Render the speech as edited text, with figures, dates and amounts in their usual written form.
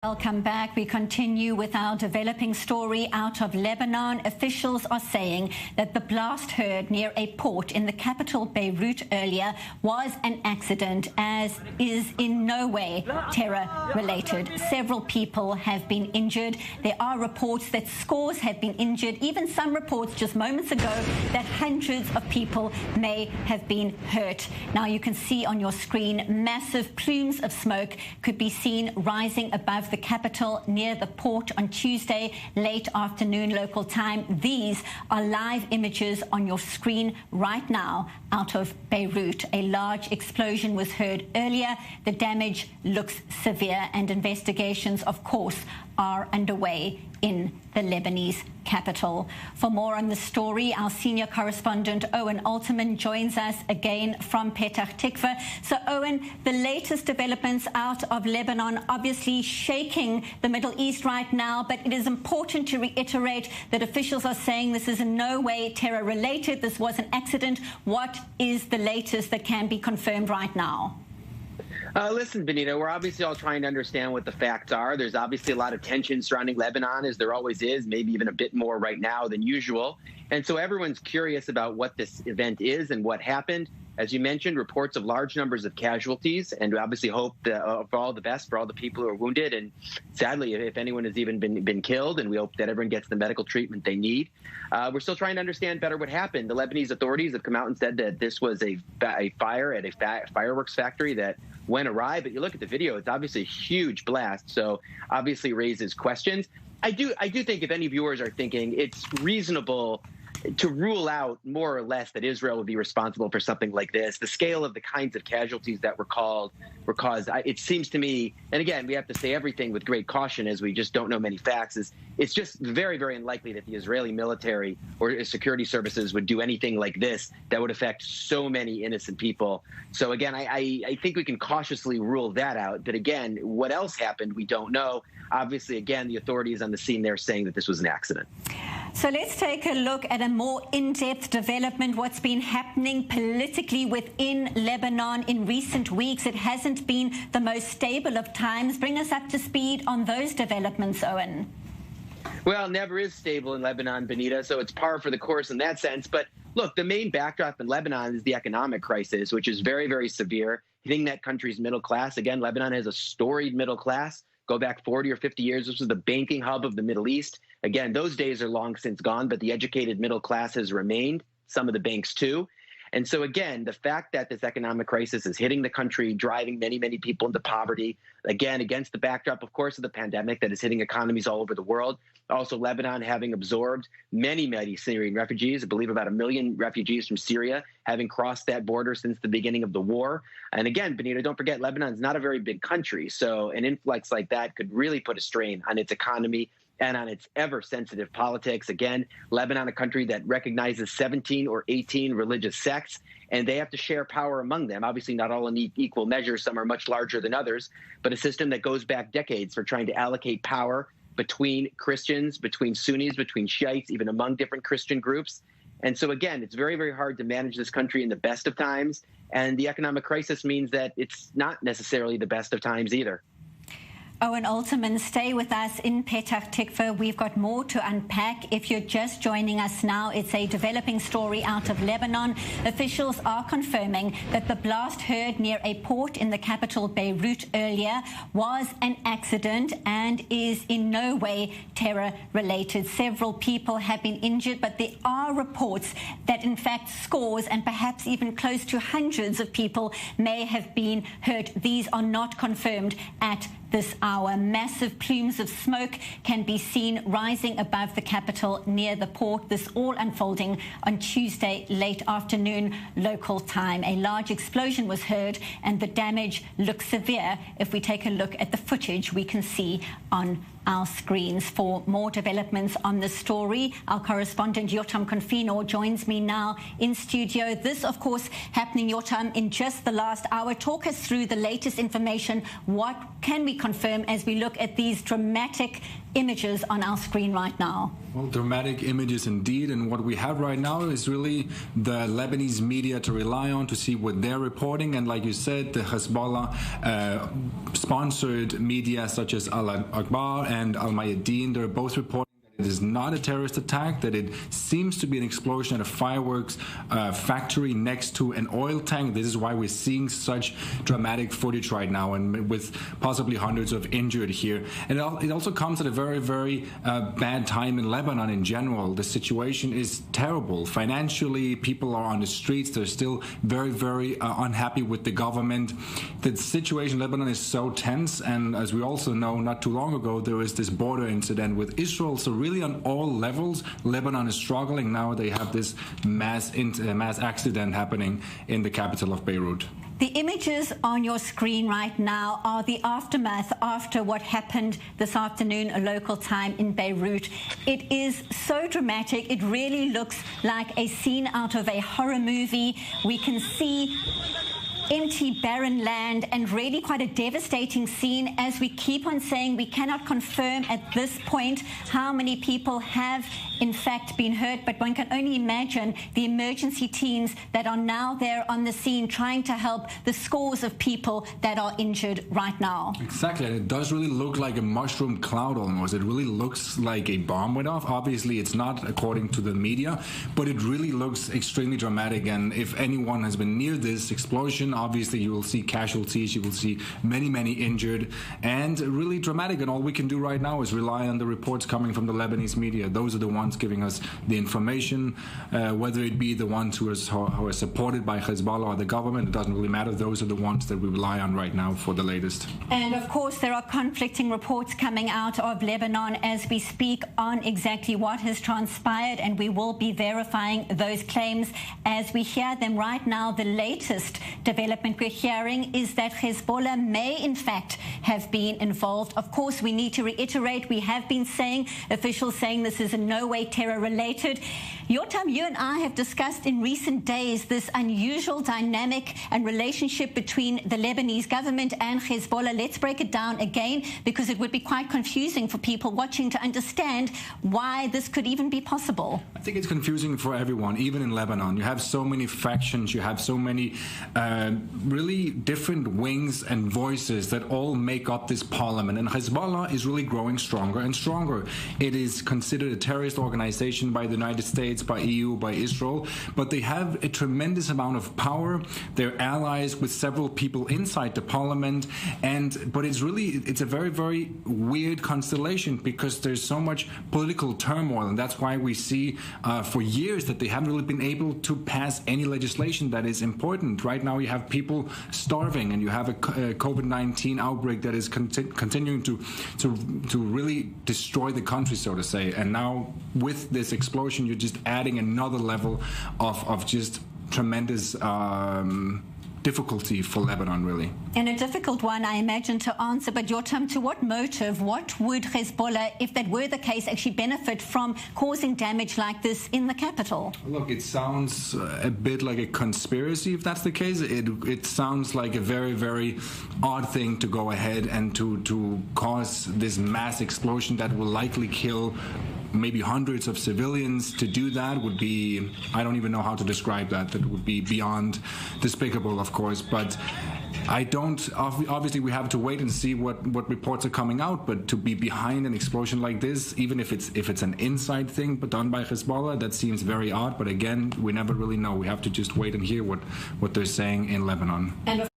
Welcome back. We continue with our developing story out of Lebanon. Officials are saying that the blast heard near a port in the capital Beirut earlier was an accident, as is in no way terror-related. Several people have been injured. There are reports that scores have been injured, even some reports just moments ago that hundreds of people may have been hurt. Now you can see on your screen massive plumes of smoke could be seen rising above the capital near the port on Tuesday late afternoon local time. These are live images on your screen right now out of Beirut. A large explosion was heard earlier. The damage looks severe, and investigations, of course, are underway in the Lebanese capital. For more on the story, our senior correspondent Owen Alterman joins us again from Petah Tikva. So Owen, the latest developments out of Lebanon obviously shaking the Middle East right now, but it is important to reiterate that officials are saying this is in no way terror related. This was an accident. What is the latest that can be confirmed right now? Listen, Benita, we're obviously all trying to understand what the facts are. There's obviously a lot of tension surrounding Lebanon, as there always is, maybe even a bit more right now than usual. And so everyone's curious about what this event is and what happened. As you mentioned, reports of large numbers of casualties, and we obviously hope for all the best for all the people who are wounded. And sadly, if anyone has even been killed, and we hope that everyone gets the medical treatment they need. We're still trying to understand better what happened. The Lebanese authorities have come out and said that this was a fire at a fireworks factory that went awry. But you look at the video, it's obviously a huge blast. So obviously raises questions. I do think if any viewers are thinking it's reasonable to rule out more or less that Israel would be responsible for something like this, the scale of the kinds of casualties that were caused, it seems to me, and again, we have to say everything with great caution as we just don't know many facts, it's just very, very unlikely that the Israeli military or security services would do anything like this that would affect so many innocent people. So again, I think we can cautiously rule that out. But again, what else happened, we don't know. Obviously, again, the authorities on the scene there saying that this was an accident. So let's take a look at a more in-depth development, what's been happening politically within Lebanon in recent weeks. It hasn't been the most stable of times. Bring us up to speed on those developments, Owen. Well, never is stable in Lebanon, Benita, so it's par for the course in that sense. But look, the main backdrop in Lebanon is the economic crisis, which is very, very severe, hitting that country's middle class. Again, Lebanon has a storied middle class. Go back 40 or 50 years, this was the banking hub of the Middle East. Again, those days are long since gone, but the educated middle class has remained, some of the banks too. And so again, the fact that this economic crisis is hitting the country, driving many, many people into poverty, again, against the backdrop, of course, of the pandemic that is hitting economies all over the world. Also, Lebanon having absorbed many, many Syrian refugees, I believe about 1 million refugees from Syria, having crossed that border since the beginning of the war. And again, Benita, don't forget, Lebanon's not a very big country. So an influx like that could really put a strain on its economy and on its ever-sensitive politics. Again, Lebanon, a country that recognizes 17 or 18 religious sects, and they have to share power among them. Obviously, not all in equal measure. Some are much larger than others, but a system that goes back decades for trying to allocate power between Christians, between Sunnis, between Shiites, even among different Christian groups. And so, again, it's very, very hard to manage this country in the best of times, and the economic crisis means that it's not necessarily the best of times either. Owen Alterman, stay with us in Petah Tikva. We've got more to unpack. If you're just joining us now, it's a developing story out of Lebanon. Officials are confirming that the blast heard near a port in the capital Beirut earlier was an accident and is in no way terror-related. Several people have been injured, but there are reports that, in fact, scores and perhaps even close to hundreds of people may have been hurt. These are not confirmed at this hour. Massive plumes of smoke can be seen rising above the capital near the port. This all unfolding on Tuesday late afternoon local time. A large explosion was heard and the damage looks severe. If we take a look at the footage we can see on our screens. For more developments on the story, our correspondent Yotam Confino joins me now in studio. This, of course, happening, Yotam, in just the last hour. Talk us through the latest information. What can we confirm as we look at these dramatic images on our screen right now? Well, dramatic images indeed, and what we have right now is really the Lebanese media to rely on to see what they're reporting, and like you said, the Hezbollah sponsored media such as Al-Akhbar and Al-Mayadeen, they're both reporting it is not a terrorist attack, that it seems to be an explosion at a fireworks factory next to an oil tank. This is why we're seeing such dramatic footage right now, and with possibly hundreds of injured here. And it also comes at a very, very bad time in Lebanon in general. The situation is terrible. Financially, people are on the streets. They're still very, very unhappy with the government. The situation in Lebanon is so tense, and as we also know, not too long ago, there was this border incident with Israel. So really on all levels, Lebanon is struggling. Now they have this mass accident happening in the capital of Beirut. The images on your screen right now are the aftermath after what happened this afternoon, a local time in Beirut. It is so dramatic. It really looks like a scene out of a horror movie. We can see empty, barren land, and really quite a devastating scene. As we keep on saying, we cannot confirm at this point how many people have in fact been hurt, but one can only imagine the emergency teams that are now there on the scene trying to help the scores of people that are injured right now. Exactly, and it does really look like a mushroom cloud almost. It really looks like a bomb went off. Obviously, it's not according to the media, but it really looks extremely dramatic, and if anyone has been near this explosion, obviously you will see casualties, you will see many, many injured, and really dramatic, and all we can do right now is rely on the reports coming from the Lebanese media. Those are the ones giving us the information, whether it be the ones who are supported by Hezbollah or the government, it doesn't really matter. Those are the ones that we rely on right now for the latest. And of course there are conflicting reports coming out of Lebanon as we speak on exactly what has transpired, and we will be verifying those claims as we hear them right now. The latest development we're hearing is that Hezbollah may in fact have been involved. Of course, we need to reiterate, we have been saying, officials saying this is in no way terror related. Yotam, you and I have discussed in recent days this unusual dynamic and relationship between the Lebanese government and Hezbollah. Let's break it down again, because it would be quite confusing for people watching to understand why this could even be possible. I think it's confusing for everyone, even in Lebanon. You have so many factions, you have so many really different wings and voices that all make up this parliament, and Hezbollah is really growing stronger and stronger. It is considered a terrorist organization by the United States, by EU, by Israel, but they have a tremendous amount of power. They're allies with several people inside the parliament, but it's a very, very weird constellation, because there's so much political turmoil, and that's why we see for years that they haven't really been able to pass any legislation that is important. Right now you have people starving, and you have a COVID-19 outbreak that is continuing to really destroy the country, so to say. And now with this explosion, you're just adding another level of just tremendous difficulty for Lebanon, really. And a difficult one, I imagine, to answer. But Yotam, to what motive, what would Hezbollah, if that were the case, actually benefit from causing damage like this in the capital? Look, it sounds a bit like a conspiracy, if that's the case. It sounds like a very, very odd thing to go ahead and to cause this mass explosion that will likely kill maybe hundreds of civilians. To do that would be, I don't even know how to describe that. That would be beyond despicable, of course. But I don't, obviously we have to wait and see what reports are coming out, but to be behind an explosion like this, even if it's an inside thing but done by Hezbollah, that seems very odd. But again, we never really know. We have to just wait and hear what they're saying in Lebanon. And of